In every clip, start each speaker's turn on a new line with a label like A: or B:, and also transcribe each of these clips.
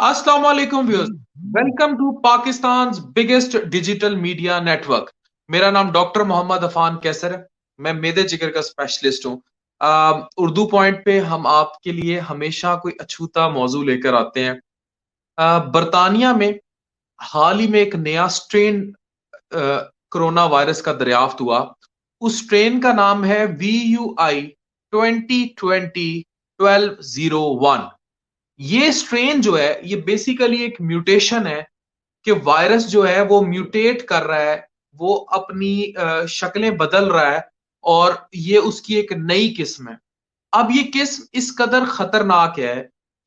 A: अस्सलाम वालेकुम viewers. Welcome to Pakistan biggest digital media network. मेरा नाम डॉक्टर मोहम्मद अफान कैसर है। मैं मेदे जिगर का स्पेशलिस्ट हूँ। उर्दू पॉइंट पे हम आपके लिए हमेशा कोई अछूता मौजू लेकर आते हैं। बरतानिया में हाल ही में एक नया स्ट्रेन कोरोना वायरस का दरियाफ्त हुआ। उस स्ट्रेन का नाम है VUI 2020 1201। ये स्ट्रेन जो है ये बेसिकली एक म्यूटेशन है कि वायरस जो है वो म्यूटेट कर रहा है, वो अपनी शक्लें बदल रहा है और ये उसकी एक नई किस्म है। अब ये किस्म इस कदर खतरनाक है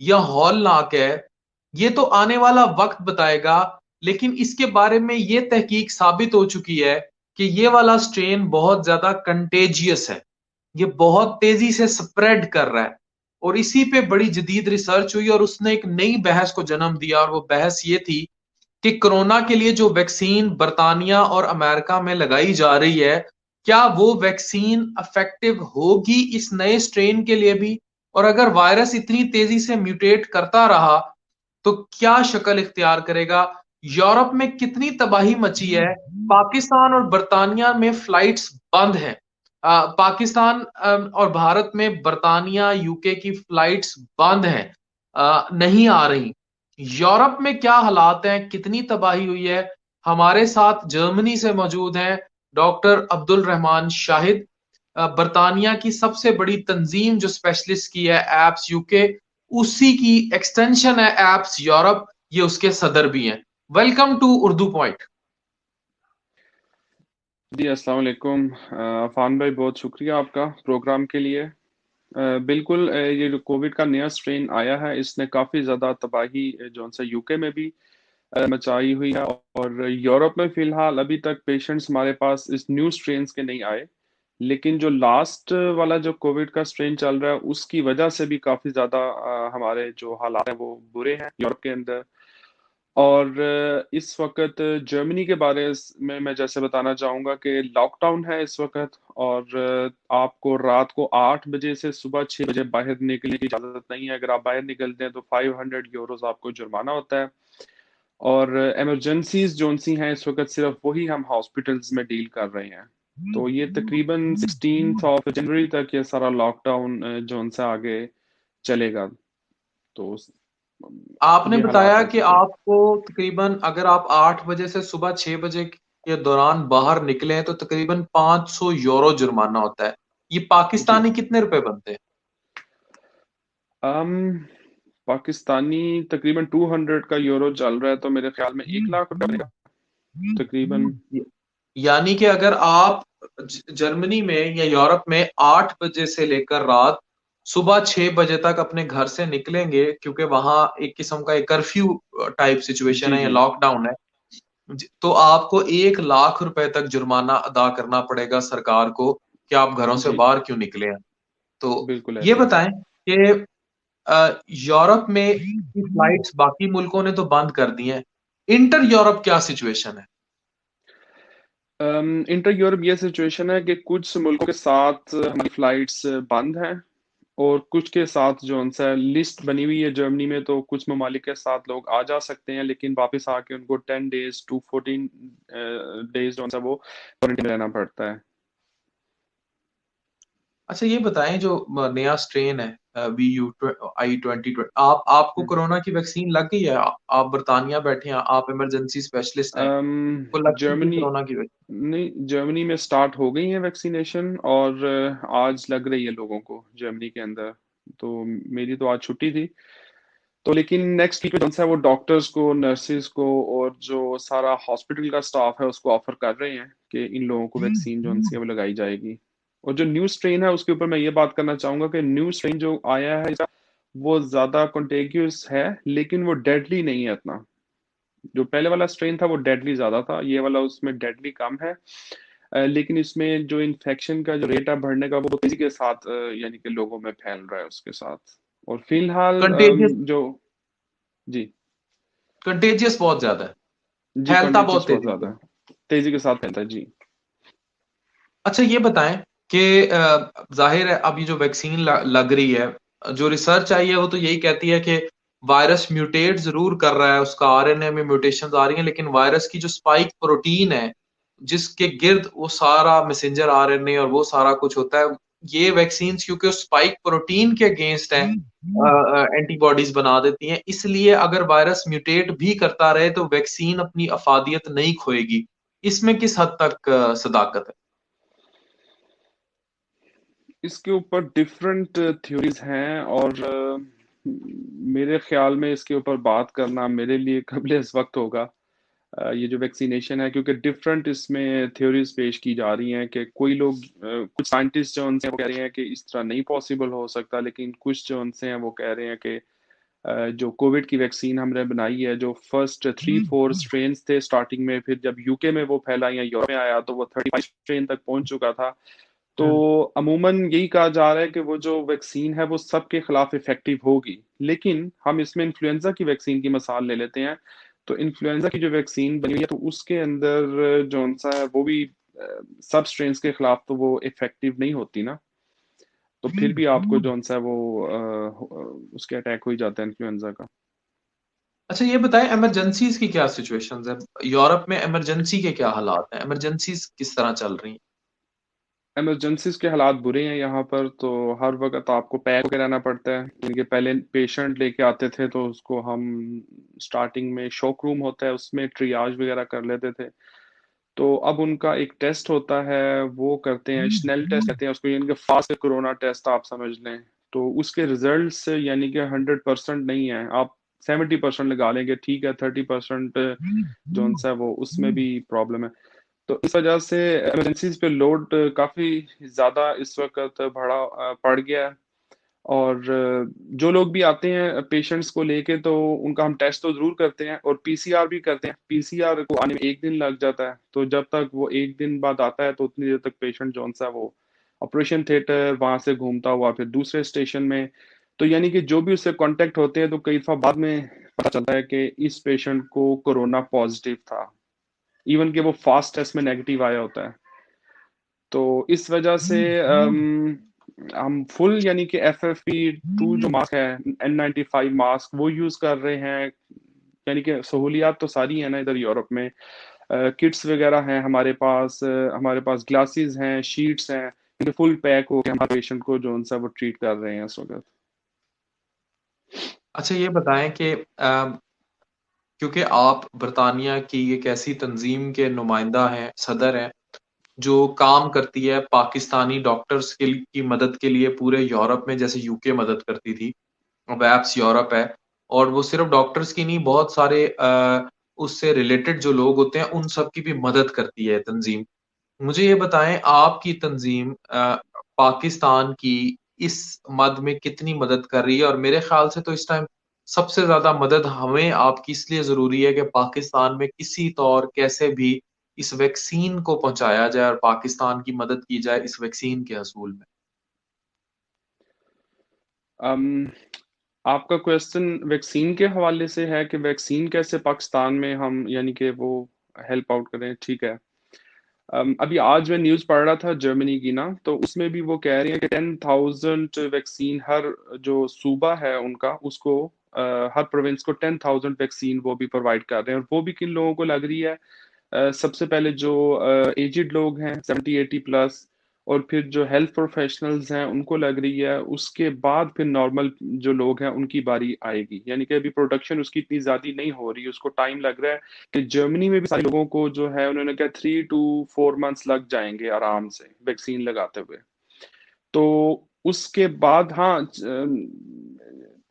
A: या हौलनाक है, ये तो आने वाला वक्त बताएगा। लेकिन इसके बारे में ये तहकीक साबित हो चुकी है कि ये वाला स्ट्रेन बहुत ज्यादा कंटेजियस है। ये बहुत तेजी से स्प्रेड कर रहा है और इसी पे बड़ी जदीद रिसर्च हुई और उसने एक नई बहस को जन्म दिया। और वो बहस ये थी कि कोरोना के लिए जो वैक्सीन बर्तानिया और अमेरिका में लगाई जा रही है, क्या वो वैक्सीन इफेक्टिव होगी इस नए स्ट्रेन के लिए भी? और अगर वायरस इतनी तेजी से म्यूटेट करता रहा तो क्या शक्ल इख्तियार करेगा? यूरोप में कितनी तबाही मची है? पाकिस्तान और बर्तानिया में फ्लाइट्स बंद हैं। पाकिस्तान और भारत में बर्तानिया यूके की फ्लाइट्स बंद हैं, नहीं आ रही। यूरोप में क्या हालात हैं, कितनी तबाही हुई है? हमारे साथ जर्मनी से मौजूद हैं डॉक्टर अब्दुल रहमान शाहिद, बर्तानिया की सबसे बड़ी तंजीम जो स्पेशलिस्ट की है एप्स यूके, उसी की एक्सटेंशन है एप्स यूरोप। ये उसके सदर भी हैं। Welcome to Urdu point.
B: जी अस्सलाम वालेकुम। अफान भाई, बहुत शुक्रिया आपका प्रोग्राम के लिए। बिल्कुल, ये जो कोविड का नया स्ट्रेन आया है इसने काफ़ी ज़्यादा तबाही जो सा यूके में भी मचाई हुई है। और यूरोप में फ़िलहाल अभी तक पेशेंट्स हमारे पास इस न्यू स्ट्रेन्स के नहीं आए। लेकिन जो लास्ट वाला जो कोविड का स्ट्रेन चल रहा है उसकी वजह से भी काफ़ी ज़्यादा हमारे जो हालात हैं वो बुरे हैं यूरोप के अंदर। और इस वक्त जर्मनी के बारे में मैं जैसे बताना चाहूँगा कि लॉकडाउन है इस वक्त। और आपको रात को 8 बजे से सुबह 6 बजे बाहर निकलने की इजाज़त नहीं है। अगर आप बाहर निकलते हैं तो 500 यूरोज आपको जुर्माना होता है। और इमरजेंसीज जो सी हैं इस वक्त सिर्फ वही हम हॉस्पिटल्स में डील कर रहे हैं। तो ये तकरीबन 16 जनवरी तक ये सारा लॉकडाउन जो सा आगे चलेगा। तो
A: आपने
B: ये हालात
A: बताया
B: हैं इस
A: कि
B: वक्त।
A: आपको तकरीबन अगर आप 8 बजे से सुबह 6 बजे के दौरान बाहर निकले हैं तो तकरीबन 500 यूरो जुर्माना होता है। ये
B: जी।
A: पाकिस्तानी कितने रुपए बनते हैं?
B: अम पाकिस्तानी तकरीबन 200 का यूरो चल रहा है, तो मेरे ख्याल में 1 लाख रुपए बनेगा तकरीबन।
A: यानी कि अगर आप जर्मनी में या यूरोप में 8 बजे से लेकर रात सुबह 6 बजे तक अपने घर से निकलेंगे, क्योंकि वहां एक किस्म का एक कर्फ्यू टाइप सिचुएशन
B: जी
A: है या
B: जी।
A: लॉकडाउन है, तो आपको 1 लाख रुपए तक जुर्माना अदा करना पड़ेगा सरकार को कि आप घरों से
B: जी
A: बाहर क्यों निकले हैं। तो
B: बिल्कुल
A: ये
B: ऐसे ही।
A: बताएं कि यूरोप में फ्लाइट्स बाकी मुल्कों ने तो बंद कर दी हैं, इंटर यूरोप क्या सिचुएशन है?
B: इंटर यूरोप ये सिचुएशन है कि कुछ मुल्कों के साथ हमारी फ्लाइट्स बंद हैं। और कुछ के साथ जो उनसे लिस्ट बनी हुई है जर्मनी में, तो कुछ ममालिक के साथ लोग आ जा सकते हैं, लेकिन वापस आके उनको 10 डेज टू 14 डेज जो है वो क्वारंटीन में रहना पड़ता है।
A: अच्छा, ये बताएं जो नया स्ट्रेन है VUI 2020, आप आपको कोरोना की वैक्सीन लग गई है? आप बर्तानिया बैठे हैं, आप इमरजेंसी स्पेशलिस्ट हैं, आपको लग चुकी है
B: जर्मनी
A: कोरोना की वैक्सीन?
B: नहीं, जर्मनी में स्टार्ट हो गई है वैक्सीनेशन। और आज लग रही है लोगों को जर्मनी के अंदर। तो मेरी तो आज छुट्टी थी। तो लेकिन नेक्स्ट वीक में जो है वो डॉक्टर्स को, नर्सिस को और जो सारा हॉस्पिटल का स्टाफ है उसको ऑफर कर रहे हैं कि इन लोगों को वैक्सीन जो है वो लगाई जाएगी। और जो न्यू स्ट्रेन है उसके ऊपर मैं ये बात करना चाहूंगा कि न्यू स्ट्रेन जो आया है वो ज्यादा कंटेगियस है, लेकिन वो डेडली नहीं है इतना। जो पहले वाला स्ट्रेन था वो डेडली ज्यादा था, ये वाला उसमें डेडली कम है। लेकिन इसमें जो इन्फेक्शन का जो रेट है बढ़ने का वो तेजी के साथ यानी कि लोगों में फैल रहा है उसके साथ। और फिलहाल
A: कंटेजियस,
B: जो जी
A: कंटेजियस बहुत ज्यादा है,
B: जी
A: फैलता
B: कॉन्टेजियस
A: बहुत
B: बहुत
A: तेजी
B: ज्यादा
A: से।
B: है, तेजी के साथ फैलता है जी।
A: अच्छा, ये बताएं कि जाहिर है अभी जो वैक्सीन लग रही है, जो रिसर्च आई है वो तो यही कहती है कि वायरस म्यूटेट जरूर कर रहा है, उसका आरएनए में म्यूटेशंस आ रही हैं, लेकिन वायरस की जो स्पाइक प्रोटीन है जिसके गिर्द वो सारा मैसेंजर आरएनए और वो सारा कुछ होता है, ये वैक्सीन क्योंकि उस स्पाइक प्रोटीन के अगेंस्ट है एंटीबॉडीज बना देती हैं, इसलिए अगर वायरस म्यूटेट भी करता रहे तो वैक्सीन अपनी अफादियत नहीं खोएगी। इसमें किस हद तक सदाकत है?
B: इसके ऊपर डिफरेंट थ्योरीज हैं, और मेरे ख्याल में इसके ऊपर बात करना मेरे लिए काबिल इस वक्त होगा। ये जो वैक्सीनेशन है, क्योंकि डिफरेंट इसमें थ्योरीज पेश की जा रही हैं कि कोई लोग कुछ साइंटिस्ट जो उनसे वो कह रहे हैं कि इस तरह नहीं पॉसिबल हो सकता, लेकिन कुछ जो उनसे हैं वो कह रहे हैं कि जो कोविड की वैक्सीन हमने बनाई है, जो फर्स्ट 3-4 स्ट्रेन थे स्टार्टिंग में, फिर जब यूके में वो फैला या यूरोप में आया तो वो 35 स्ट्रेन तक पहुंच चुका था। तो
A: हम्म।
B: अमूमन यही कहा जा रहा है कि वो जो वैक्सीन है वो सबके खिलाफ इफेक्टिव होगी। लेकिन हम इसमें इन्फ्लुएंजा की वैक्सीन की मिसाल ले लेते हैं। तो इन्फ्लुएंजा की जो वैक्सीन बनी हुई है तो उसके अंदर जो सा है वो भी सब स्ट्रेन्स के खिलाफ तो वो इफेक्टिव नहीं होती ना। तो फिर भी आपको जो सा है वो उसके अटैक हो ही जाता है इन्फ्लुएंजा का।
A: अच्छा ये बताएं, इमरजेंसीज की क्या सिचुएशंस है? यूरोप में इमरजेंसी के क्या हालात हैं? इमरजेंसीज किस तरह चल रही हैं?
B: इमरजेंसीज के हालात बुरे हैं यहाँ पर। तो हर वक्त आपको पैक होकर रहना पड़ता है। यानी कि पहले पेशेंट लेके आते थे तो उसको हम स्टार्टिंग में शॉक रूम होता है उसमें ट्रियाज वगैरह कर लेते थे। तो अब उनका एक टेस्ट होता है, वो करते हैं, स्नेल टेस्ट कहते हैं उसको, यानी कि फास्ट कोरोना टेस्ट आप समझ लें। तो उसके रिजल्ट्स यानी कि 100% नहीं है, आप 70% लगा लेंगे, ठीक है, 30% जो सा है वो उसमें भी प्रॉब्लम है। तो इस वजह से इमरजेंसीज पे लोड काफी ज्यादा इस वक्त पड़ गया है। और जो लोग भी आते हैं पेशेंट्स को लेके तो उनका हम टेस्ट तो जरूर करते हैं और पीसीआर भी करते हैं। पीसीआर को आने में 1 दिन लग जाता है, तो जब तक वो 1 दिन बाद आता है तो उतनी देर तक पेशेंट जो सा है वो ऑपरेशन थिएटर वहां से घूमता हुआ फिर दूसरे स्टेशन में। तो यानी कि जो भी उससे कांटेक्ट होते हैं तो कई दफा बाद में पता चलता है कि इस पेशेंट को कोरोना पॉजिटिव था, इवन कि वो फास्ट टेस्ट में नेगेटिव आया होता है। तो इस वजह से हम फुल यानी कि FFP2 जो मास्क है, N95 मास्क वो यूज कर रहे हैं। यानी कि सहूलियात तो सारी है ना इधर यूरोप में। किट्स वगैरह हैं हमारे पास, हमारे पास ग्लासेस हैं, शीट्स हैं, इनके फुल पैक होकर हमारे पेशेंट को जो उनसा वो ट्रीट कर रहे हैं इस वक्त।
A: अच्छा ये बताएं कि क्योंकि आप बरतानिया की एक ऐसी तंजीम के नुमाइंदा हैं, सदर हैं, जो काम करती है पाकिस्तानी डॉक्टर्स की मदद के लिए पूरे यूरोप में, जैसे यूके मदद करती थी, वैप्स यूरोप है। और वो सिर्फ डॉक्टर्स की नहीं, बहुत सारे उससे रिलेटेड जो लोग होते हैं उन सब की भी मदद करती है तंजीम। मुझे ये बताएं, आपकी तंजीम पाकिस्तान की इस मद में कितनी मदद कर रही है? और मेरे ख्याल से तो इस टाइम सबसे ज्यादा मदद हमें आपकी इसलिए जरूरी है कि पाकिस्तान में किसी तौर कैसे भी इस वैक्सीन को पहुंचाया जाए और पाकिस्तान की मदद की जाए इस वैक्सीन के हसूल में।
B: अम, आपका क्वेश्चन वैक्सीन के हवाले से है कि वैक्सीन कैसे पाकिस्तान में हम यानी कि वो हेल्प आउट करें, ठीक है। अभी आज मैं न्यूज़ पढ़ रहा था जर्मनी की ना, तो उसमें भी वो कह रही है कि 10,000 वैक्सीन हर जो सूबा है उनका उसको हर प्रोविंस को 10,000 वैक्सीन वो भी प्रोवाइड कर रहे हैं। और वो भी किन लोगों को लग रही है? सबसे पहले जो एजिड लोग हैं 70-80+, और फिर जो हेल्थ प्रोफेशनल्स हैं उनको लग रही है, उसके बाद फिर नॉर्मल जो लोग हैं उनकी बारी आएगी। यानी कि अभी प्रोडक्शन उसकी इतनी ज्यादा नहीं हो रही, उसको टाइम लग रहा है। कि जर्मनी में भी सारे लोगों को जो है उन्होंने क्या 3 to 4 months लग जाएंगे आराम से वैक्सीन लगाते हुए। तो उसके बाद हाँ,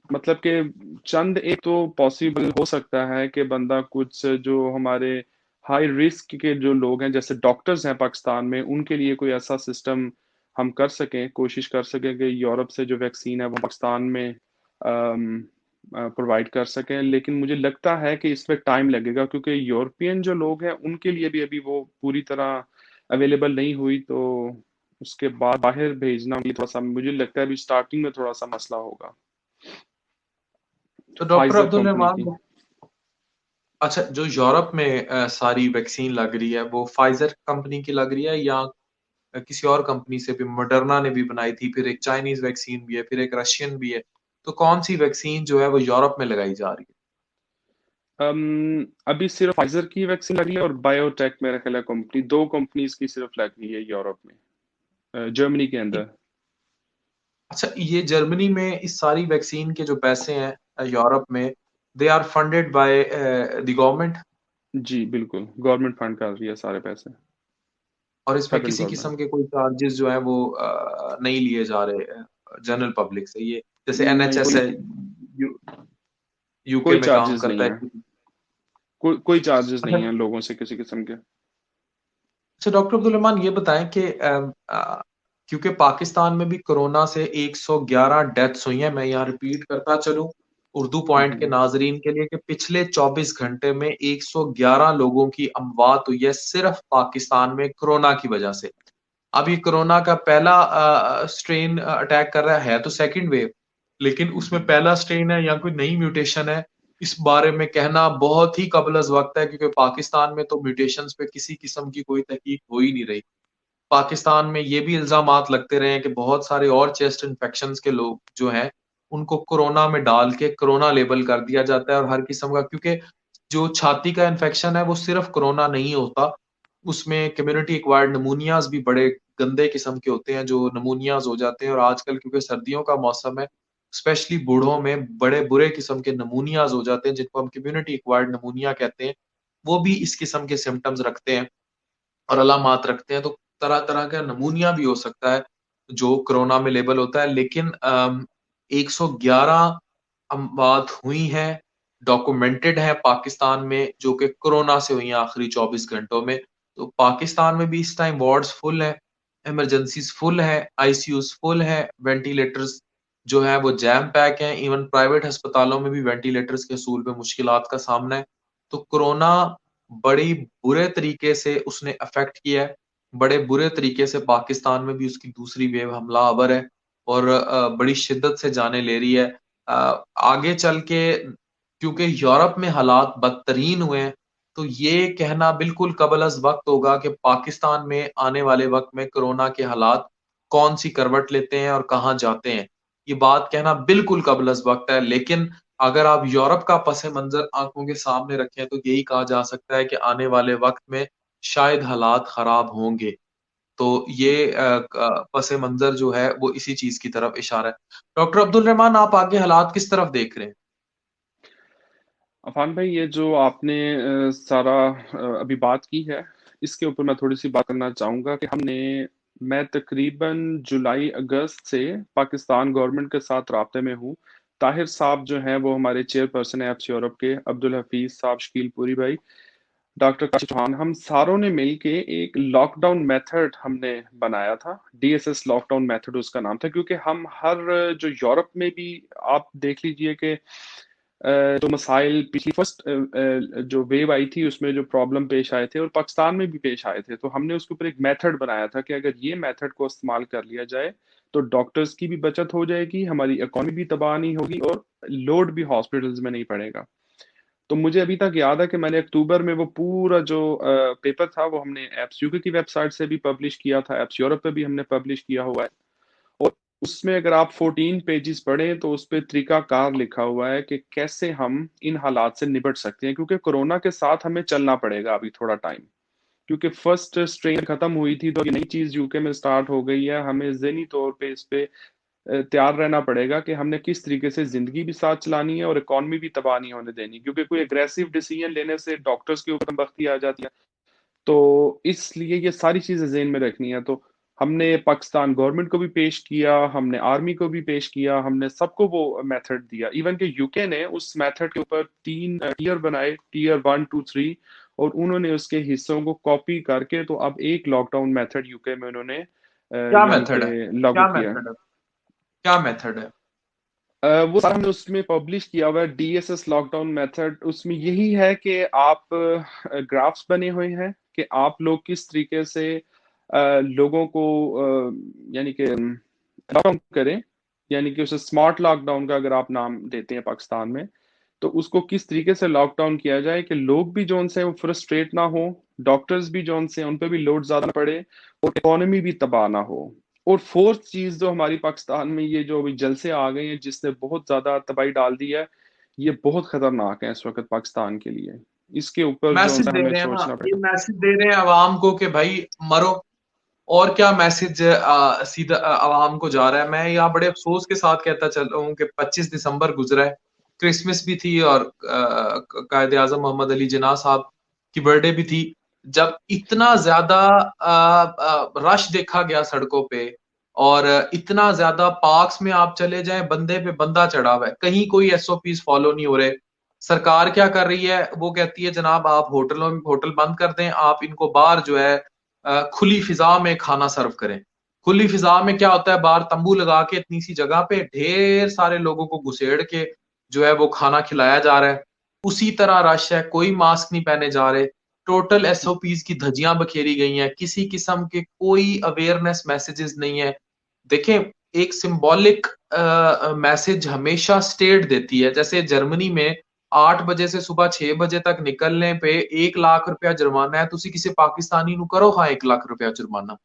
B: मतलब कि चंद एक तो पॉसिबल हो सकता है कि बंदा कुछ जो हमारे हाई रिस्क के जो लोग हैं जैसे डॉक्टर्स हैं पाकिस्तान में, उनके लिए कोई ऐसा सिस्टम हम कर सकें, कोशिश कर सकें कि यूरोप से जो वैक्सीन है वो पाकिस्तान में प्रोवाइड कर सकें। लेकिन मुझे लगता है कि इसमें टाइम लगेगा, क्योंकि यूरोपियन जो लोग हैं उनके लिए भी अभी वो पूरी तरह अवेलेबल नहीं हुई। तो उसके बाद बाहर भेजना उनके लिए थोड़ा सा, मुझे लगता है अभी स्टार्टिंग में थोड़ा सा मसला होगा।
A: तो डॉक्टर
B: फाइजर
A: अब्दुल
B: कंपनी की।
A: रहमान, अच्छा जो यूरोप में सारी वैक्सीन लग रही है वो फाइजर कंपनी की लग रही है या किसी और कंपनी से भी? मॉडर्ना ने भी बनाई थी, फिर एक चाइनीज वैक्सीन भी है, फिर एक रशियन भी है। तो कौन सी वैक्सीन जो है वो यूरोप में लगाई जा रही है?
B: अभी सिर्फ फाइजर की वैक्सीन लगी है और बायोटेक मेरा ख्याल है कंपनी, दो कंपनीज की सिर्फ लगी है यूरोप में, जर्मनी के अंदर।
A: अच्छा, ये जर्मनी में इस सारी वैक्सीन के जो पैसे हैं यूरोप में, they are funded by the government,
B: जी बिल्कुल, गवर्नमेंट फंड कर रही है सारे पैसे,
A: और इसमें
B: फेडरल
A: किसी
B: गवर्नमेंट।
A: किस्म के कोई चार्जेस जो है वो नहीं लिए जा रहे जनरल पब्लिक से, ये जैसे
B: नहीं,
A: एनएचएस
B: कोई
A: है, यूके
B: कोई
A: में काम
B: चार्जेस
A: करता
B: नहीं है,
A: है।
B: कोई चार्जेस
A: अच्छा।
B: नहीं है लोगों से किसी किस्म के।
A: अच्छा डॉक्टर अब्दुल रहमान, ये बताएं कि क्योंकि पाकिस्तान में भी कोरोना से 111 डेथ्स हुई हैं, मैं यहाँ रिपीट करता चलूं उर्दू पॉइंट के
B: हम्म।
A: नाजरीन के लिए, कि पिछले 24 घंटे में 111 लोगों की अमवात हुई है सिर्फ पाकिस्तान में कोरोना की वजह से। अब ये कोरोना का पहला स्ट्रेन अटैक कर रहा है तो सेकंड वेव, लेकिन उसमें पहला स्ट्रेन है या कोई नई म्यूटेशन है, इस बारे में कहना बहुत ही कबलज वक्त है, क्योंकि पाकिस्तान में तो म्यूटेशंस पे किसी किस्म की कोई तहकीक हो ही नहीं रही। पाकिस्तान में ये भी इल्जामात लगते रहे हैं कि बहुत सारे और चेस्ट इन्फेक्शंस के लोग जो हैं उनको कोरोना में डाल के कोरोना लेबल कर दिया जाता है, और हर किस्म का, क्योंकि जो छाती का इन्फेक्शन है वो सिर्फ कोरोना नहीं होता, उसमें कम्युनिटी एक्वायर्ड नमूनियाज भी बड़े गंदे किस्म के होते हैं, जो नमूनियाज हो जाते हैं, और आजकल क्योंकि सर्दियों का मौसम है, स्पेशली बूढ़ों में बड़े बुरे किस्म के नमूनियाज हो जाते हैं, जिनको हम कम्युनिटी एक्वायर्ड नमूनिया कहते हैं। वो भी इस किस्म के सिम्टम्स रखते हैं और अलामात रखते हैं, तो तरह तरह का नमूनिया भी हो सकता है जो कोरोना में लेबल होता है। लेकिन 111 अमवात हुई हैं, डॉक्यूमेंटेड है पाकिस्तान में, जो कि कोरोना से हुई हैं आखिरी 24 घंटों में। तो पाकिस्तान में भी इस टाइम वार्ड्स फुल है, इमरजेंसीज फुल है, आईसीयूज फुल है, वेंटिलेटर्स जो है वो जैम पैक हैं, इवन प्राइवेट अस्पतालों में भी वेंटिलेटर्स के असूल पे मुश्किलात का सामना है। तो कोरोना बड़ी बुरे तरीके से उसने अफेक्ट किया है, बड़े बुरे तरीके से पाकिस्तान में भी उसकी दूसरी वेव हमलावर है, और बड़ी शिद्दत से जाने ले रही है। आगे चल के क्योंकि यूरोप में हालात बदतरीन हुए हैं, तो ये कहना बिल्कुल कबल अज वक्त होगा कि पाकिस्तान में आने वाले वक्त में कोरोना के हालात कौन सी करवट लेते हैं और कहाँ जाते हैं, ये बात कहना बिल्कुल कबल अज वक्त है। लेकिन अगर आप यूरोप का पस मंजर आंखों के सामने रखें तो यही कहा जा सकता है कि आने वाले वक्त में शायद हालात खराब होंगे। तो ये पस मंजर जो है वो इसी चीज की तरफ इशारा है। डॉक्टर अब्दुल रहमान, आप आगे हालात किस तरफ देख रहे हैं?
B: अफान भाई, ये जो आपने सारा अभी बात की है, इसके ऊपर मैं थोड़ी सी बात करना चाहूँगा कि मैं तकरीबन जुलाई अगस्त से पाकिस्तान गवर्नमेंट के साथ राब्ते में हूँ। ताहिर साहब जो हैं वो हमारे चेयरपर्सन है एप्स यूरोप के, अब्दुल हफीज साहब, शकील पूरी भाई, डॉक्टर काशिफ चौहान, हम सारों ने मिलके एक लॉकडाउन मेथड हमने बनाया था। डीएसएस लॉकडाउन मेथड उसका नाम था, क्योंकि हम हर जो यूरोप में भी आप देख लीजिए कि जो मसाइल पिछली फर्स्ट जो वेव आई थी उसमें जो प्रॉब्लम पेश आए थे और पाकिस्तान में भी पेश आए थे, तो हमने उसके ऊपर एक मेथड बनाया था कि अगर ये मेथड को इस्तेमाल कर लिया जाए तो डॉक्टर्स की भी बचत हो जाएगी, हमारी इकोनॉमी भी तबाह नहीं होगी और लोड भी हॉस्पिटल्स में नहीं पड़ेगा। तो मुझे अभी तक याद है कि मैंने अक्टूबर में वो पूरा जो पेपर था वो हमने एप्स यूके की वेबसाइट से भी पब्लिश किया था, एप्स यूरोप पे भी हमने पब्लिश किया हुआ है। और उसमें अगर आप 14 पेजेस पढ़ें तो उस पे तरीकाकार लिखा हुआ है कि कैसे हम इन हालात से निपट सकते हैं, क्योंकि कोरोना के साथ हमें चलना पड़ेगा अभी थोड़ा टाइम, क्योंकि फर्स्ट स्ट्रेन खत्म हुई थी तो ये नई चीज यूके में स्टार्ट हो गई है। हमें ज़हनी तौर पे इस पे तैयार रहना पड़ेगा कि हमने किस तरीके से जिंदगी भी साथ चलानी है और इकॉनमी भी तबाह नहीं होने देनी, क्योंकि कोई अग्रेसिव डिसीजन लेने से डॉक्टर्स के ऊपर बख्ती आ जाती है। तो इसलिए ये सारी चीजें जेन में रखनी है। तो हमने पाकिस्तान गवर्नमेंट को भी पेश किया, हमने आर्मी को भी पेश किया, हमने सबको वो मेथड दिया। इवन के यूके ने उस मेथड के ऊपर 3 टीयर बनाए, टीयर 1 2 3, और उन्होंने उसके हिस्सों को कॉपी करके तो अब एक लॉकडाउन मेथड यूके में उन्होंने
A: क्या
B: यानी
A: मेथड है?
B: कि लागू
A: क्या
B: किया है।
A: मेथड है? क्या मेथड है?
B: वो सारा हमने उसमें पब्लिश किया हुआ है, डीएसएस लॉकडाउन मेथड। उसमें यही है कि आप ग्राफ्स बने हुए हैं कि आप लोग किस तरीके से लोगों को यानी कि लॉकडाउन करें, यानी कि उसे स्मार्ट लॉकडाउन का अगर आप नाम देते हैं पाकिस्तान में, तो उसको किस तरीके से लॉकडाउन किया जाए कि लोग भी जो उनसे वो फ्रस्ट्रेट ना हो, डॉक्टर्स भी जो उनसे उन पे भी लोड ज्यादा ना पड़े और इकोनॉमी भी तबाह ना हो। और फोर्थ चीज जो हमारी पाकिस्तान में ये जो अभी जलसे आ गए हैं जिसने बहुत ज्यादा तबाही डाल दी है, ये बहुत खतरनाक है इस वक्त पाकिस्तान के लिए। इसके ऊपर जो
A: मैसेज
B: है
A: दे
B: हमें
A: रहे हैं ना,
B: सोचना
A: ये
B: पड़ेगा।
A: मैसेज दे रहे हैं आवाम को कि भाई मरो। और क्या मैसेज सीधा आवाम को जा रहा है। मैं यहाँ बड़े अफसोस के साथ कहता चल रहा हूँ कि 25 दिसंबर गुजरा है, क्रिसमस भी थी और कायद आजम मोहम्मद अली जिन्ना साहब की बर्थडे भी थी। जब इतना ज्यादा रश देखा गया सड़कों पे, और इतना ज्यादा पार्क्स में आप चले जाएं, बंदे पे बंदा चढ़ा हुआ है, कहीं कोई एसओपीज फॉलो नहीं हो रहे। सरकार क्या कर रही है, वो कहती है जनाब आप होटलों में होटल बंद कर दें, आप इनको बाहर जो है खुली फिजा में खाना सर्व करें। खुली फिजा में क्या होता है, बाहर तंबू लगा के इतनी सी जगह पे ढेर सारे लोगों को घुसेड़ के जो है वो खाना खिलाया जा रहा है। उसी तरह रश है, कोई मास्क नहीं पहने जा रहे। टोटल एसओपीज की धज्जियां बखेरी गई हैं, किसी किस्म के कोई अवेयरनेस मैसेजेस नहीं है। देखें, एक सिंबॉलिक मैसेज हमेशा स्टेट देती है। जैसे जर्मनी में 8 बजे से सुबह 6 बजे तक निकलने पे 1 लाख रुपया जुर्माना है। तुसी किसी पाकिस्तानी नु करो हाँ 1 लाख रुपया जुर्माना।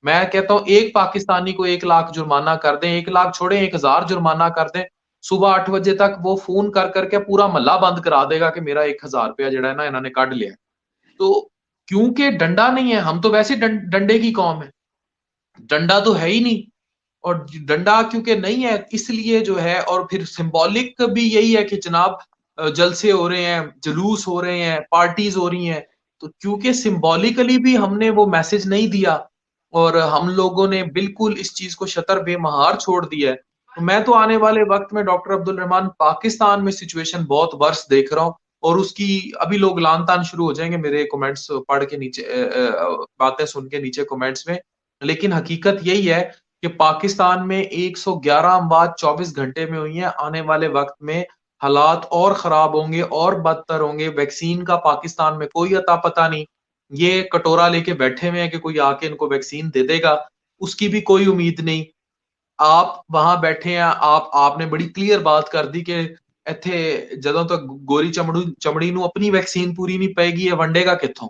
A: मैं कहता हूं एक पाकिस्तानी को 1 लाख जुर्माना कर दें, 1 लाख छोड़े 1,000 जुर्माना कर दें, सुबह 8 बजे तक वो फोन कर करके पूरा मोहल्ला बंद करा देगा कि मेरा 1,000 रुपया जड़ा है ना इन्होंने काट लिया है। तो क्योंकि डंडा नहीं है, हम तो वैसे डंडे की कौम है, डंडा तो है ही नहीं। और डंडा क्योंकि नहीं है इसलिए जो है, और फिर सिंबॉलिक भी यही है कि जनाब जलसे हो रहे हैं, जुलूस हो रहे हैं, पार्टीज हो रही हैं। तो क्योंकि सिंबॉलिकली भी हमने वो मैसेज नहीं दिया और हम लोगों ने बिल्कुल इस चीज को शतर बेमहार छोड़ दिया है, तो मैं तो आने वाले वक्त में डॉक्टर अब्दुल रहमान पाकिस्तान में सिचुएशन बहुत वर्ष देख रहा हूँ। और उसकी अभी लोग लान तान शुरू हो जाएंगे मेरे कमेंट्स पढ़ के नीचे, बातें सुन के नीचे कमेंट्स में। लेकिन हकीकत यही है कि पाकिस्तान में 111 अमवात 24 घंटे में हुई हैं। आने वाले वक्त में हालात और खराब होंगे और बदतर होंगे। वैक्सीन का पाकिस्तान में कोई अता पता नहीं। ये कटोरा लेके बैठे हुए हैं कि कोई आके इनको वैक्सीन दे देगा, उसकी भी कोई उम्मीद नहीं। आप वहां बैठे हैं, आपने बड़ी क्लियर बात कर दी कि ਇੱਥੇ ਜਦੋਂ तक गोरी चमड़ी ਨੂੰ अपनी वैक्सीन पूरी नहीं पेगी ये वंडेगा कित्थों।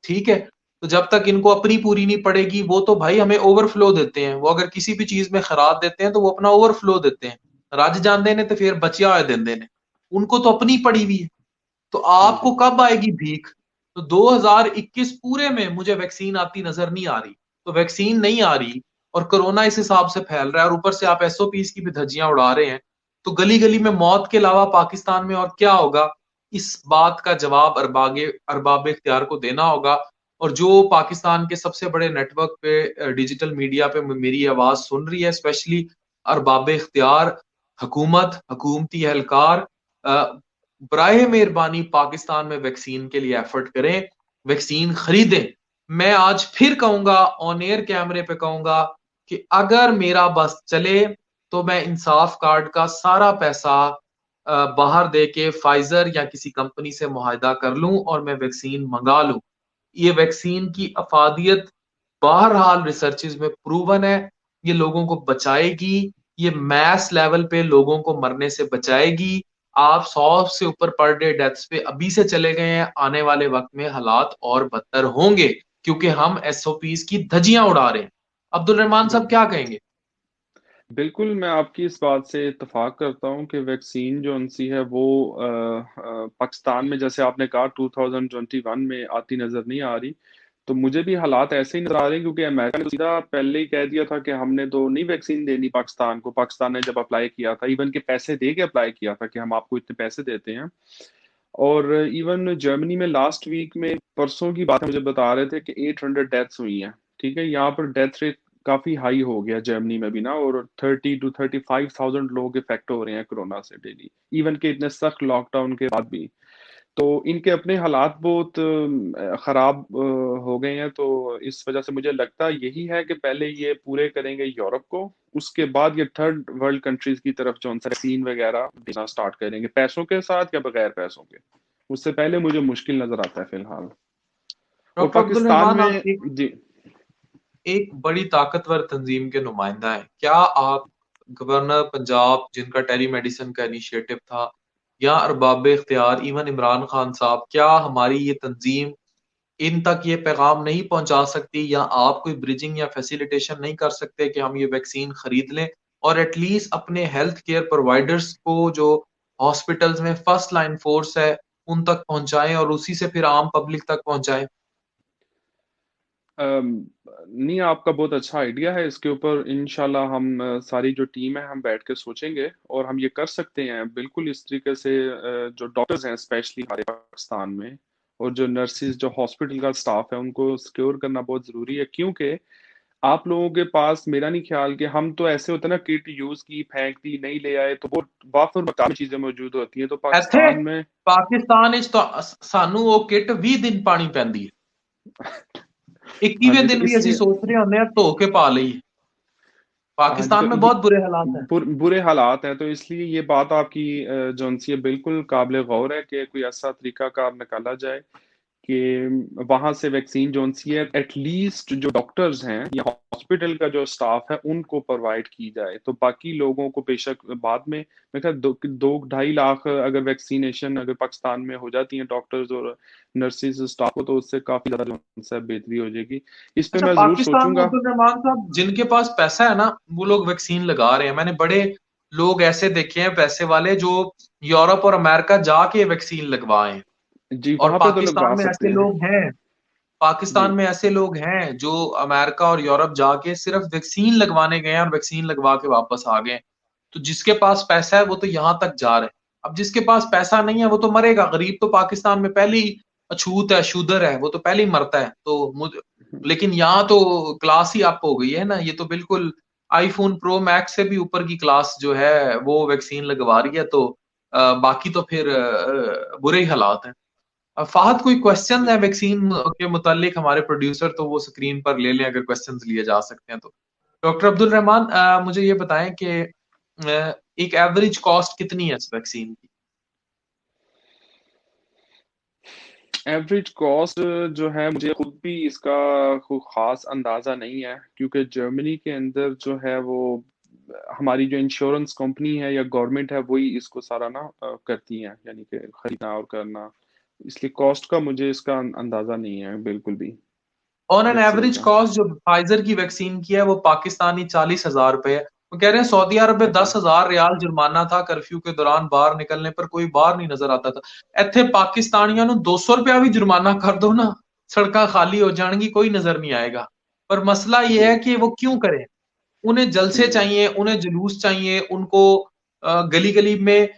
A: ठीक है, तो जब तक इनको अपनी पूरी नहीं पड़ेगी, वो तो भाई हमें ओवरफ्लो देते हैं। वो अगर किसी भी चीज में खराब देते हैं तो वो अपना ओवरफ्लो देते हैं। रज जाते ने तो फिर बचिया हुआ देंदे ने, उनको तो अपनी पड़ी हुई है। तो आपको
B: जी।
A: कब आएगी भीख। तो 2021 पूरे में मुझे वैक्सीन आती नजर नहीं आ रही। तो वैक्सीन नहीं आ रही और कोरोना इस हिसाब से फैल रहा है और ऊपर से आप एसओपीज की भी धज्जियां उड़ा रहे हैं, तो गली गली में मौत के अलावा पाकिस्तान में और क्या होगा। इस बात का जवाब अरबाब इख्तियार को देना होगा। और जो पाकिस्तान के सबसे बड़े नेटवर्क पे डिजिटल मीडिया पे मेरी आवाज सुन रही है, स्पेशली अरबाब इख्तियार, हुकूमत, हुकूमती एहलकार, बराए मेहरबानी पाकिस्तान में वैक्सीन के लिए एफर्ट करें, वैक्सीन खरीदें। मैं आज फिर कहूंगा, ऑन एयर कैमरे पे कहूंगा कि अगर मेरा बस चले तो मैं इंसाफ कार्ड का सारा पैसा बाहर दे के फाइजर या किसी कंपनी से मुआहदा कर लूं और मैं वैक्सीन मंगा लूं। ये वैक्सीन की अफादियत बहरहाल रिसर्चेज में प्रूवन है। ये लोगों को बचाएगी, ये मैस लेवल पे लोगों को मरने से बचाएगी। आप 100 से ऊपर पर डे डेथ्स पे अभी से चले गए हैं, आने वाले वक्त में हालात और बदतर होंगे क्योंकि हम एसओपीज की धज्जियां उड़ा रहे हैं। अब्दुल रहमान साहब क्या कहेंगे।
B: बिल्कुल, मैं आपकी इस बात से इत्तेफाक करता हूँ कि वैक्सीन जो उनसी है वो पाकिस्तान में जैसे आपने कहा 2021 में आती नज़र नहीं आ रही। तो मुझे भी हालात ऐसे ही नज़र आ रहे हैं क्योंकि अमेरिका ने तो सीधा पहले ही कह दिया था कि हमने तो नहीं वैक्सीन देनी पाकिस्तान को। पाकिस्तान ने जब अप्लाई किया था, इवन के पैसे दे के अप्लाई किया था कि हम आपको इतने पैसे देते हैं। और इवन जर्मनी में लास्ट वीक में परसों की बात है, मुझे बता रहे थे कि 800 डेथ्स हुई हैं। ठीक है, यहाँ पर डेथ रेट काफी हाई हो गया जर्मनी में भी ना, और 30 to 35,000 लोग इफेक्ट हो रहे हैं कोरोना से डेली, इवन के इतने सख्त लॉकडाउन के बाद भी। तो इनके अपने हालात बहुत खराब हो गए हैं। तो इस वजह से मुझे लगता यही है कि पहले ये पूरे करेंगे यूरोप को, उसके बाद ये थर्ड वर्ल्ड कंट्रीज की तरफ जो वैक्सीन वगैरह देना स्टार्ट करेंगे, पैसों के साथ या बगैर पैसों के। उससे पहले मुझे मुश्किल नजर आता है फिलहाल। और
A: डॉक्टर अब्दुल
B: पाकिस्तान
A: रहमान, आप
B: में
A: एक
B: जी।
A: एक बड़ी ताकतवर तंजीम के नुमाइंदा हैं, क्या आप गवर्नर पंजाब जिनका टेली मेडिसिन का इनिशिएटिव था, या अरबाब इख्तियार, इवन इमरान खान साहब, क्या हमारी ये तंजीम इन तक ये पैगाम नहीं पहुंचा सकती, या आप कोई ब्रिजिंग या फैसिलिटेशन नहीं कर सकते कि हम ये वैक्सीन खरीद लें, और एटलीस्ट अपने हेल्थ केयर प्रोवाइडर्स को, जो हॉस्पिटल्स में फर्स्ट लाइन फोर्स है, उन तक पहुंचाएं और उसी से फिर आम पब्लिक तक पहुंचाएं।
B: नहीं, आपका बहुत अच्छा आइडिया है। इसके ऊपर इंशाल्लाह हम सारी जो टीम है हम बैठ के सोचेंगे और हम ये कर सकते हैं बिल्कुल इस तरीके से। जो डॉक्टर्स हैं स्पेशली हमारे पाकिस्तान में, और जो नर्सिस, जो हॉस्पिटल का स्टाफ है, उनको सिक्योर करना बहुत ज़रूरी है। क्योंकि आप लोगों के पास मेरा नहीं ख्याल कि हम तो ऐसे होते हैं ना, किट यूज़ की फेंक दी नहीं ले आए, तो वो वाफर मकामी चीज़ें मौजूद होती हैं। तो
A: ਇੱਥੇ
B: पाकिस्तान में
A: ਪਾਕਿਸਤਾਨ ਵਿੱਚ ਤਾਂ ਸਾਨੂੰ ਉਹ ਕਿੱਟ 20 ਦਿਨ ਪਾਣੀ ਪੈਂਦੀ ਹੈ।
B: हाँ
A: 21वें
B: जी, तो
A: दिन भी ਅਸੀਂ
B: इसलिए
A: सोच रहे ਹੁੰਦੇ ਆ ਧੋ के पा ਲਈਏ।
B: हाँ जी, तो
A: पाकिस्तान में
B: ये
A: बहुत बुरे हालात हैं।
B: बुरे हालात हैं। तो इसलिए ये बात आपकी जौन सी है बिल्कुल काबिल गौर है कि कोई ऐसा तरीकाकार निकाला जाए कि वहां से वैक्सीन जौन सी है एटलीस्ट जो डॉक्टर्स हैं या हॉस्पिटल का जो स्टाफ है उनको प्रोवाइड की जाए। तो बाकी लोगों को बेशक बाद में, मैं कहता 2-2.5 लाख अगर वैक्सीनेशन अगर पाकिस्तान में हो जाती हैं डॉक्टर्स और नर्सिस स्टाफ को, तो उससे काफी ज्यादा जो है बेहतरी हो जाएगी। इस पे
A: अच्छा,
B: मैं जरूर
A: पाकिस्तान में
B: सोचूंगा।
A: अब्दुल रहमान साहब, जिनके पास पैसा है ना, वो लोग वैक्सीन लगा रहे हैं। मैंने बड़े लोग ऐसे देखे हैं पैसे वाले, जो यूरोप और अमेरिका जाके वैक्सीन लगवाए हैं।
B: जी,
A: और
B: वहां पे तो लगवा
A: पाकिस्तान में
B: सकते
A: ऐसे
B: हैं।
A: लोग हैं, पाकिस्तान
B: जी
A: में ऐसे लोग हैं जो अमेरिका और यूरोप जाके सिर्फ वैक्सीन लगवाने गए हैं और वैक्सीन लगवा के वापस आ गए हैं। तो जिसके पास पैसा है वो तो यहां तक जा रहे हैं। अब जिसके पास पैसा नहीं है वो तो मरेगा। गरीब तो पाकिस्तान में पहले ही अछूत है, शूदर है, वो तो पहले ही मरता है। तो लेकिन यहाँ तो क्लास ही अप हो गई है ना। ये तो बिल्कुल आईफोन प्रो मैक्स से भी ऊपर की क्लास जो है वो वैक्सीन लगवा रही है। तो बाकी तो फिर बुरे ही हालात हैं। फाहद, कोई क्वेश्चन
B: जी।
A: है वैक्सीन के मुतालिक? हमारे प्रोड्यूसर तो वो स्क्रीन पर ले लें अगर क्वेश्चंस लिए जा सकते हैं तो। डॉक्टर अब्दुल रहमान, मुझे ये बताएं कि एक एवरेज कॉस्ट कितनी है इस वैक्सीन की?
B: एवरेज कॉस्ट जो है मुझे खुद भी इसका कोई खास अंदाजा नहीं है, क्योंकि जर्मनी के अंदर जो है वो हमारी जो इंश्योरेंस कंपनी है या गवर्नमेंट है वही इसको सारा ना करती है, यानी कि खरीदना और करना। इसलिए कॉस्ट का मुझे इसका अंदाजा नहीं है बिल्कुल भी,
A: ऑन एन
B: वैक्सीन
A: एवरेज
B: का।
A: कॉस्ट जो फाइजर की वैक्सीन की है वो पाकिस्तानी 40,000 रुपए है। वो कह रहे हैं सऊदी अरब में
B: जी
A: 10,000 रियाल जुर्माना था कर्फ्यू के दौरान, बाहर निकलने पर कोई बाहर नहीं नजर आता था। ਇੱਥੇ पाकिस्तानियों ਨੂੰ 200 रुपया भी जुर्माना कर दो ना, सड़क खाली हो जाएंगी, कोई नजर नहीं आएगा। पर मसला ये
B: जी।
A: है कि वो क्यों करें? उन्हें जलसे
B: हम्म।
A: चाहिए, उन्हें जुलूस चाहिए, उनको गली गली में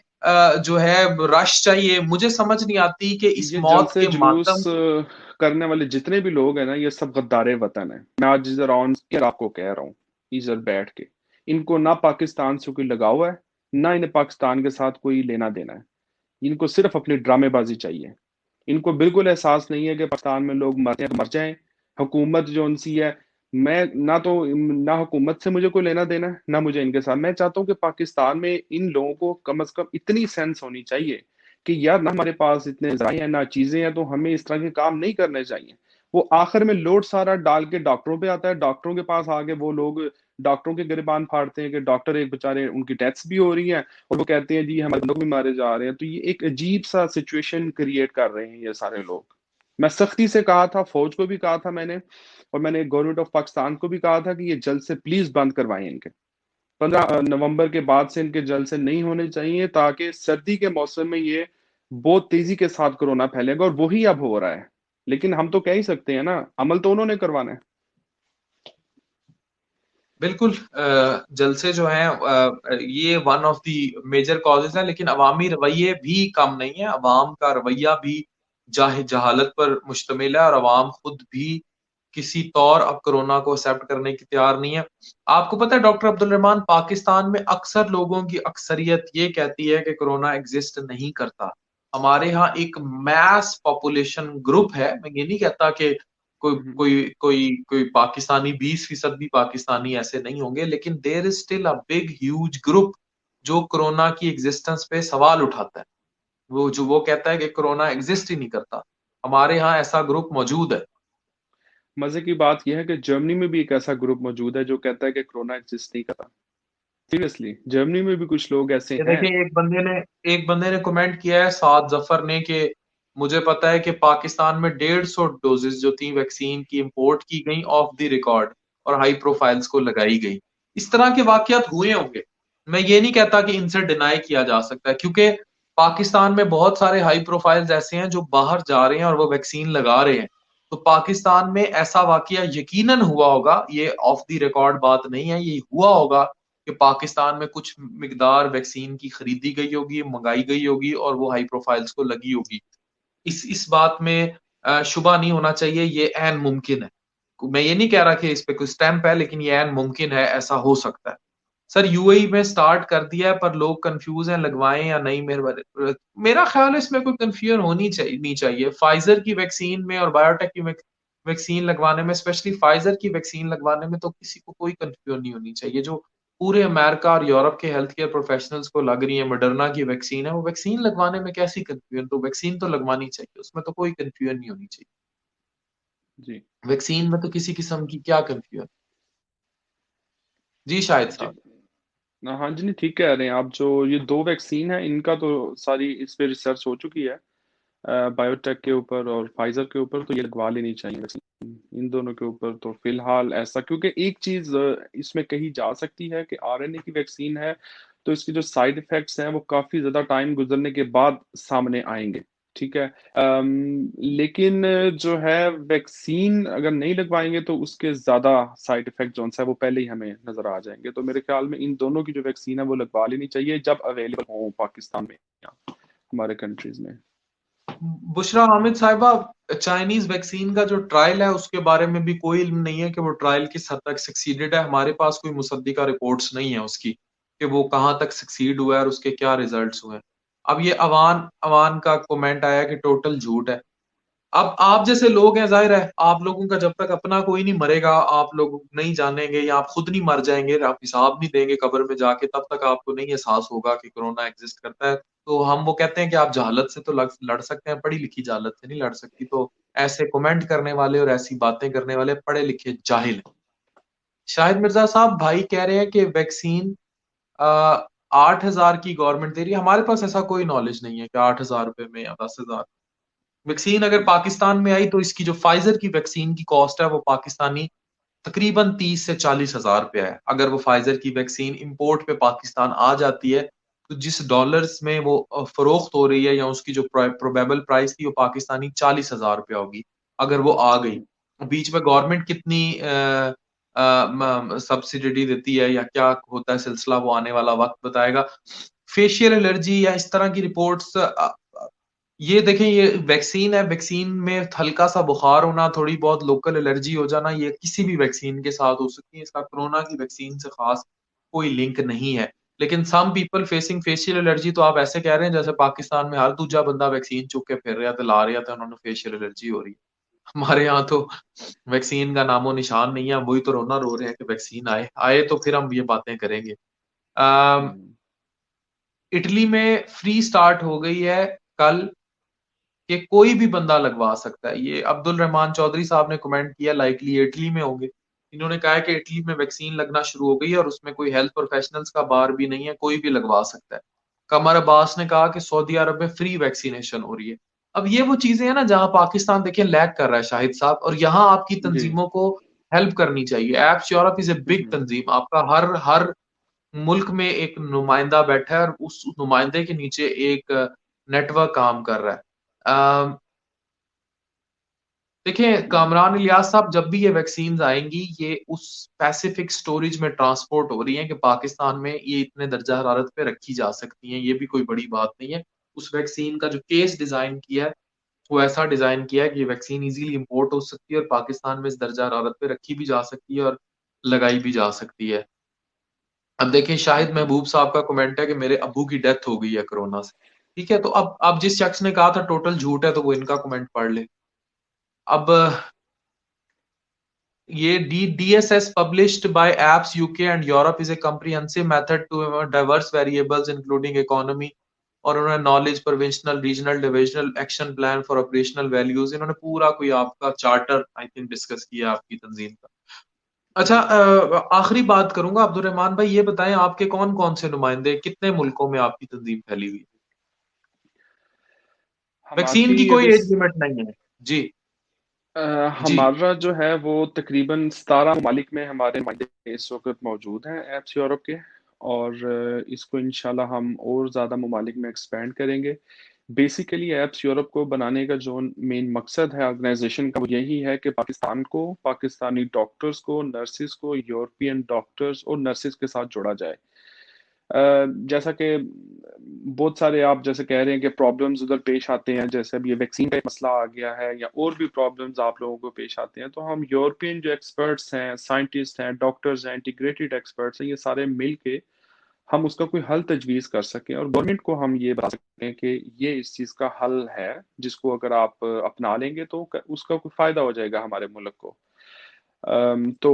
A: जो है रश चाहिए। मुझे समझ नहीं आती कि इस
B: ये
A: मौत
B: जलसे
A: के
B: जुलूस
A: मातम।
B: करने वाले जितने भी लोग हैं ना, ये सब गद्दारे वतन है। मैं आज इधर ऑन एयर आपको कह रहा हूँ, इधर बैठ के, इनको ना पाकिस्तान से कोई लगाव है, ना इन्हें पाकिस्तान के साथ कोई लेना देना है। इनको सिर्फ अपनी ड्रामेबाजी चाहिए। इनको बिल्कुल एहसास नहीं है कि पाकिस्तान में लोग मरते हैं तो मर जाएं। हुकूमत जो उनसी है, मैं ना तो ना हुकूमत से मुझे कोई लेना देना है, ना मुझे इनके साथ। मैं चाहता हूँ कि पाकिस्तान में इन लोगों को कम से कम इतनी सेंस होनी चाहिए कि यार ना हमारे पास इतने जराए हैं ना चीजें हैं, तो हमें इस तरह के काम नहीं करने चाहिए। वो आखिर में लोड सारा डाल के डॉक्टरों पे आता है। डॉक्टरों के पास आके वो लोग डॉक्टरों के गिरबान फाड़ते हैं कि डॉक्टर एक बेचारे उनकी डेथ्स भी हो रही हैं, और वो कहते हैं जी हमारे लोग भी मारे जा रहे हैं। तो ये एक अजीब सा सिचुएशन क्रिएट कर रहे हैं ये सारे लोग। मैं सख्ती से कहा था, फौज को भी कहा था मैंने, और मैंने गवर्नमेंट ऑफ पाकिस्तान को भी कहा था कि ये जल्द से प्लीज बंद करवाएं इनके। 15 नवंबर के बाद से इनके जल्द से नहीं होने चाहिए, ताकि सर्दी के मौसम में ये बहुत तेजी के साथ कोरोना फैलेगा, और वही अब हो रहा है। लेकिन हम तो कह ही सकते हैं ना, अमल तो उन्होंने करवाना है।
A: बिल्कुल, जलसे जो हैं ये one of the major causes हैं। लेकिन अवामी रवैये भी कम नहीं है। अवाम का रवैया भी जहालत पर मुश्तमिल है, और अवाम खुद भी किसी तौर अब कोरोना को एक्सेप्ट करने की तैयार नहीं है। आपको पता है डॉक्टर अब्दुल रहमान, पाकिस्तान में अक्सर लोगों की अक्सरियत ये कहती है कि कोरोना एग्जिस्ट नहीं करता। हमारे यहाँ एक मैस पॉपुलेशन ग्रुप है। मैं ये नहीं कहता कि कोई
B: हम्म।
A: कोई कोई कोई पाकिस्तानी 20% भी पाकिस्तानी ऐसे नहीं होंगे, लेकिन there is still a big huge group जो कोरोना की एग्जिस्टेंस पे सवाल उठाता है। वो कहता है कि कोरोना एग्जिस्ट ही नहीं करता। हमारे यहाँ ऐसा ग्रुप मौजूद है।
B: मजे की बात यह है कि जर्मनी में भी एक ऐसा ग्रुप मौजूद है जो कहता है कि कोरोना एग्जिस्ट नहीं करता। सीरियसली, जर्मनी में भी कुछ लोग ऐसे
A: ये
B: हैं।
A: देखिए, एक बंदे ने कमेंट किया है, साद जफर ने, कि मुझे पता है कि पाकिस्तान में 150 डोजेस जो थी वैक्सीन की इंपोर्ट की गई ऑफ द रिकॉर्ड और हाई प्रोफाइल्स को लगाई गई। इस तरह के वाकयात हुए होंगे, मैं ये नहीं कहता कि इनसे डिनाई किया जा सकता है, क्योंकि पाकिस्तान में बहुत सारे हाई प्रोफाइल्स ऐसे हैं जो बाहर जा रहे हैं और वो वैक्सीन लगा रहे हैं। तो पाकिस्तान में ऐसा वाकया यकीनन हुआ होगा, ये ऑफ द रिकॉर्ड बात नहीं है, ये हुआ होगा कि पाकिस्तान में कुछ मिकदार वैक्सीन की खरीदी गई होगी, मंगाई गई होगी और वो हाई प्रोफाइल्स को लगी होगी। इस बात में शुबा नहीं होना चाहिए, ये ऐन मुमकिन है। मैं ये नहीं कह रहा कि इस पे कोई स्टैंप है, लेकिन ये ऐन मुमकिन है, ऐसा हो सकता है। सर यूएई में स्टार्ट कर दिया है पर लोग कंफ्यूज हैं, लगवाएं या नहीं। मेरा ख्याल है इसमें कोई कंफ्यूजन होनी चाहिए नहीं चाहिए। फाइजर की वैक्सीन में और बायोटेक की वैक्सीन लगवाने में, स्पेशली फाइजर की वैक्सीन लगवाने में तो किसी को कोई कंफ्यूजन नहीं होनी चाहिए। जो पूरे अमेरिका और यूरोप के हेल्थ केयर प्रोफेशनल्स को लग रही है मॉडर्ना की वैक्सीन है, वो वैक्सीन लगवाने में कैसी कंफ्यूजन, तो वैक्सीन तो लगवानी चाहिए, उसमें तो कोई कंफ्यूजन नहीं होनी चाहिए।
B: जी
A: वैक्सीन में तो किसी किस्म की क्या कंफ्यूजन। जी शाहिद
B: जी।
A: साहब।
B: हाँ जी, नहीं ठीक कह रहे हैं आप। जो ये दो वैक्सीन है इनका तो सारी इस पे रिसर्च हो चुकी है, बायोटेक के ऊपर और फाइजर के ऊपर, तो ये लगवा लेनी चाहिए वैक्सीन इन दोनों के ऊपर तो फिलहाल ऐसा। क्योंकि एक चीज इसमें कही जा सकती है कि आरएनए की वैक्सीन है तो इसके जो साइड इफेक्ट्स हैं वो काफी ज्यादा टाइम गुजरने के बाद सामने आएंगे, ठीक है। लेकिन जो है वैक्सीन अगर नहीं लगवाएंगे तो उसके ज्यादा साइड इफेक्ट जो है वो पहले ही हमें नजर आ जाएंगे। तो मेरे ख्याल में इन दोनों की जो वैक्सीन है वो लगवा लेनी चाहिए जब अवेलेबल हो पाकिस्तान में या हमारे कंट्रीज में।
A: बुशरा हामिद साहिबा, चाइनीज वैक्सीन का जो ट्रायल है उसके बारे में भी कोई इल्म नहीं है कि वो ट्रायल किस हद तक सक्सीडेड है। हमारे पास कोई मुसद्दिका रिपोर्ट्स नहीं है उसकी कि वो कहाँ तक सक्सीड हुआ है और उसके क्या रिजल्ट्स हुए हैं। अब ये अवान अवान का कमेंट आया कि टोटल झूठ है। अब आप जैसे लोग हैं, जाहिर है आप लोगों का जब तक अपना कोई नहीं मरेगा, आप लोग नहीं जानेंगे या आप खुद नहीं मर जाएंगे, आप हिसाब नहीं देंगे कब्र में जाके, तब तक आपको नहीं एहसास होगा कि कोरोना एग्जिस्ट करता है। तो हम वो कहते हैं कि आप जहालत से तो लड़ सकते हैं, पढ़ी लिखी जहालत से नहीं लड़ सकती। तो ऐसे कमेंट करने वाले और ऐसी बातें करने वाले पढ़े लिखे जाहिल हैं। शाहिद मिर्जा साहब भाई कह रहे हैं कि वैक्सीन 8,000 की गवर्नमेंट दे रही है। हमारे पास ऐसा कोई नॉलेज नहीं है कि 8,000 रुपए में या 10,000। वैक्सीन अगर पाकिस्तान में आई तो इसकी जो फाइजर की वैक्सीन की कॉस्ट है वो पाकिस्तानी तकरीबन 30 से 40 हजार रुपया है। अगर वो फाइजर की वैक्सीन इंपोर्ट पे पाकिस्तान आ जाती है तो जिस डॉलर्स में वो फरोख्त हो रही है या उसकी जो प्रोबेबल प्राइस थी वो पाकिस्तानी 40 हजार रुपया होगी अगर वो आ गई। बीच में गवर्नमेंट कितनी सब्सिडी देती है या क्या होता है सिलसिला, वो आने वाला वक्त बताएगा। फेशियल एलर्जी या इस तरह की रिपोर्ट्स, ये देखें ये वैक्सीन है, वैक्सीन में हल्का सा बुखार होना, थोड़ी बहुत लोकल एलर्जी हो जाना, ये किसी भी वैक्सीन के साथ हो सकती है। इसका कोरोना की वैक्सीन से खास कोई लिंक नहीं है। लेकिन some people facing facial allergy, तो आप ऐसे कह रहे हैं जैसे पाकिस्तान में हर दूसरा बंदा वैक्सीन चुक के फिर रहा था, ला रहा था, उन्होंने फेशियल एलर्जी हो रही है। हमारे यहाँ तो वैक्सीन का नामो निशान नहीं है। वही तो रोना रो रहे हैं कि वैक्सीन आए आए तो फिर हम ये बातें करेंगे।
B: हम्म।
A: इटली में फ्री स्टार्ट हो गई है कल, कि कोई भी बंदा लगवा सकता है। ये अब्दुल रहमान चौधरी साहब ने कमेंट किया, लाइकली इटली में होंगे। इन्होंने कहा है कि इटली में वैक्सीन लगना शुरू हो गई है और उसमें कोई हेल्थ प्रोफेशनल्स का बार भी नहीं है, कोई भी लगवा सकता है। कमर अब्बास ने कहा कि सऊदी अरब में फ्री वैक्सीनेशन हो रही है। अब ये वो चीजें हैं ना जहां पाकिस्तान देखिए लैग कर रहा है शाहिद साहब, और यहाँ आपकी
B: जी।
A: तंजीमों को हेल्प करनी चाहिए। एप्स Europe is a big
B: hmm.
A: Tanzeem, आपका हर हर मुल्क में एक नुमाइंदा बैठा है और उस नुमाइंदे के नीचे एक नेटवर्क काम कर रहा है। देखिए
B: हम्म।
A: कामरान इलियास साहब, जब भी ये वैक्सीन आएंगी ये उस पैसिफिक स्टोरेज में ट्रांसपोर्ट हो रही हैं कि पाकिस्तान में ये इतने दर्जा हरारत पे रखी जा सकती हैं, ये भी कोई बड़ी बात नहीं है। उस वैक्सीन का जो केस डिजाइन किया है वो ऐसा डिजाइन किया है कि ये वैक्सीन इजीली इंपोर्ट हो सकती है और पाकिस्तान में इस दर्जा हरारत पे रखी भी जा सकती है और लगाई भी जा सकती है। अब देखिए शाहिद
B: हम्म।
A: महबूब साहब का कमेंट है कि मेरे अब्बू की डेथ हो गई है कोरोना से। ठीक है, तो अब जिस शख्स ने कहा था टोटल झूठ है, तो वो इनका कमेंट पढ़ ले। अब ये DSS published by apps UK and Europe is a comprehensive method to diverse variables including economy, और उन्होंने knowledge provincial regional divisional action plan for operational values, इन्होंने पूरा कोई आपका चार्टर आई थिंक डिस्कस किया आपकी तंजीम का। अच्छा, आखिरी बात करूंगा अब्दुल रहमान भाई, ये बताएं आपके कौन कौन से नुमाइंदे, कितने मुल्कों में आपकी तंजीम फैली हुई वैक्सीन
B: हमारी
A: की कोई
B: अभी
A: एज लिमिट नहीं है। जी।
B: अ,
A: जी।
B: हमारा जो है वो तकरीबन 17 ममालिक में हमारे नुमाइंदे इस वक्त मौजूद हैं एप्स यूरोप के। और इसको इंशाल्लाह हम और ज़्यादा ममालिक में एक्सपेंड करेंगे। बेसिकली एप्स यूरोप को बनाने का जो मेन मकसद है ऑर्गेनाइजेशन का, वो यही है कि पाकिस्तान को, पाकिस्तानी डॉक्टर्स को, नर्सिस को यूरोपियन डॉक्टर्स और नर्सिस के साथ जोड़ा जाए। जैसा कि बहुत सारे आप जैसे कह रहे हैं कि प्रॉब्लम्स उधर पेश आते हैं, जैसे अब ये वैक्सीन का एक मसला आ गया है या और भी प्रॉब्लम्स आप लोगों को पेश आते हैं, तो हम यूरोपियन जो एक्सपर्ट्स हैं, साइंटिस्ट हैं, डॉक्टर्स हैं, इंटीग्रेटेड एक्सपर्ट्स हैं, ये सारे मिल के हम उसका कोई हल तजवीज़ कर सकें और गवर्नमेंट को हम ये बता सकते हैं कि ये इस चीज़ का हल है, जिसको अगर आप अपना लेंगे तो उसका कोई फ़ायदा हो जाएगा हमारे मुल्क को। तो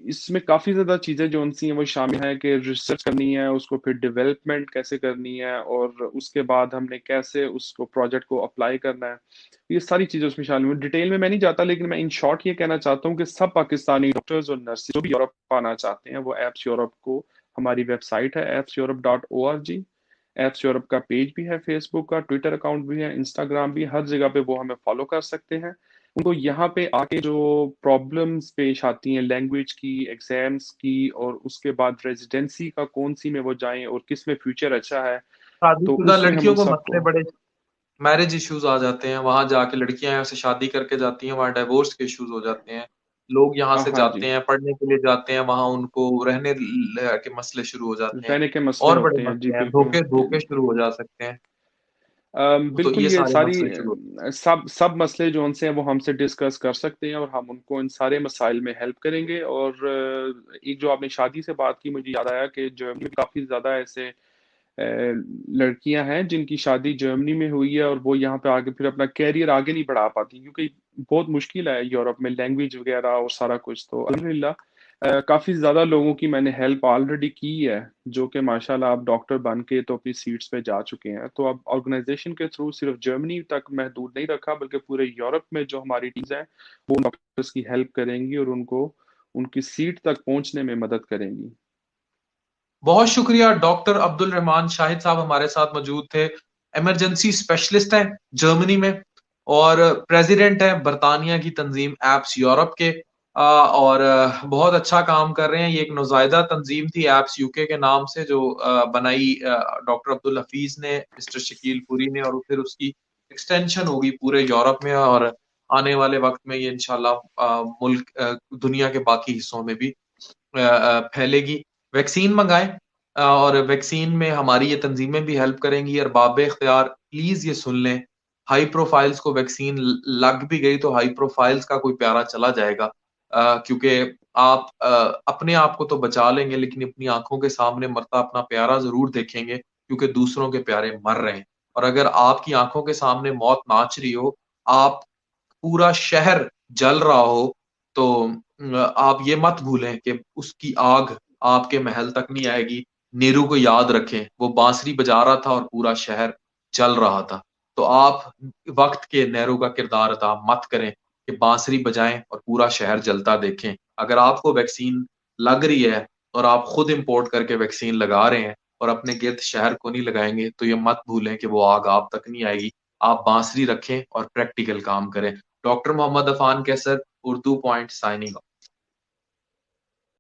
B: इसमें काफ़ी ज़्यादा चीज़ें जो उनसी हैं वो शामिल हैं कि रिसर्च करनी है, उसको फिर डेवलपमेंट कैसे करनी है और उसके बाद हमने कैसे उसको प्रोजेक्ट को अप्लाई करना है। ये सारी चीज़ें उसमें शामिल हैं। डिटेल में मैं नहीं जाता, लेकिन मैं इन शॉर्ट ये कहना चाहता हूँ कि सब पाकिस्तानी डॉक्टर्स और नर्सेस जो भी यूरोप आना चाहते हैं, वो एप्स यूरोप को, हमारी वेबसाइट है appseurope.org। एप्स यूरोप का पेज भी है, फेसबुक का, ट्विटर अकाउंट भी है, इंस्टाग्राम भी, हर जगह पे वो हमें फॉलो कर सकते हैं। उनको यहाँ पे आके जो प्रॉब्लम्स पेश आती हैं लैंग्वेज की, एग्जाम्स की और उसके बाद रेजिडेंसी का कौन सी में वो जाएं और किस में फ्यूचर अच्छा है, तो
A: शादीशुदा
B: उसमें हम
A: लड़कियों
B: उन
A: को मसले
B: सबको।
A: बड़े, मैरिज इश्यूज आ जाते हैं, वहां जाके लड़कियां यहाँ से शादी करके जाती हैं, वहां डिवोर्स के इश्यूज हो जाते हैं। लोग यहाँ से
B: हाँ जी,
A: जाते हैं, पढ़ने के लिए जाते हैं, वहां उनको रहने के मसले शुरू हो जाते हैं।
B: रहने के मसले
A: और बड़े
B: होते हैं जी,
A: मसले हैं,
B: बिल्कुल।
A: धोखे धोखे शुरू हो जा सकते हैं। तो
B: बिल्कुल,
A: ये
B: ये
A: सारे
B: सारी
A: मसले शुरू होते
B: सब सब मसले जो उनसे हैं वो हमसे डिस्कस कर सकते हैं और हम उनको इन सारे मसाइल में हेल्प करेंगे। और एक जो आपने शादी से बात की, मुझे याद आया कि जर्मनी में काफ़ी ज़्यादा ऐसे लड़कियां हैं जिनकी शादी जर्मनी में हुई है और वो यहाँ पे आगे फिर अपना कैरियर आगे नहीं बढ़ा पाती, क्योंकि बहुत मुश्किल है यूरोप में लैंग्वेज वगैरह और सारा कुछ। तो अल्हम्दुलिल्लाह काफ़ी ज़्यादा लोगों की मैंने हेल्प ऑलरेडी की है, जो कि माशाल्लाह आप डॉक्टर बन के तो अपनी सीट्स पे जा चुके हैं। तो अब ऑर्गेनाइजेशन के थ्रू सिर्फ जर्मनी तक महदूद नहीं रखा, बल्कि पूरे यूरोप में जो हमारी टीम्स हैं वो डॉक्टर्स की हेल्प करेंगी और उनको उनकी सीट तक पहुंचने में मदद करेंगी।
A: बहुत शुक्रिया। डॉक्टर अब्दुल रहमान शाहिद साहब हमारे साथ मौजूद थे। इमरजेंसी स्पेशलिस्ट हैं जर्मनी में, और प्रेसिडेंट हैं बरतानिया की तंजीम एप्स यूरोप के। और बहुत अच्छा काम कर रहे हैं। ये एक नुज़ायदा तंजीम थी एप्स यूके के नाम से, जो बनाई डॉक्टर अब्दुल हफीज ने, मिस्टर शकील पुरी ने, और फिर उसकी एक्सटेंशन होगी पूरे यूरोप में, और आने वाले वक्त में ये इंशाल्लाह मुल्क दुनिया के बाकी हिस्सों में भी फैलेगी। वैक्सीन मंगाएं, और वैक्सीन में हमारी ये तंजीमें भी हेल्प करेंगी। और बाबे इख्तियार प्लीज ये सुन लें, हाई प्रोफाइल्स को वैक्सीन लग भी गई तो हाई प्रोफाइल्स का कोई प्यारा चला जाएगा। क्योंकि आप अपने आप को तो बचा लेंगे, लेकिन अपनी आंखों के सामने मरता अपना प्यारा जरूर देखेंगे, क्योंकि दूसरों के प्यारे मर रहे हैं। और अगर आपकी आंखों के सामने मौत नाच रही हो, आप पूरा शहर जल रहा हो, तो आप ये मत भूलें कि उसकी आग आपके महल तक नहीं आएगी। नेहरू को याद रखें, वो बांसुरी बजा रहा था और पूरा शहर जल रहा था। तो आप वक्त के नेहरू का किरदार अदा मत करें कि बांसुरी बजाएं और पूरा शहर जलता देखें। अगर आपको वैक्सीन लग रही है और आप खुद इंपोर्ट करके वैक्सीन लगा रहे हैं और अपने गिर्द शहर को नहीं लगाएंगे, तो ये मत भूलें कि वो आग आप तक नहीं आएगी। आप बांसुरी रखें और प्रैक्टिकल काम करें। डॉक्टर मोहम्मद अफान कैसर, उर्दू पॉइंट, साइनिंग ऑफ।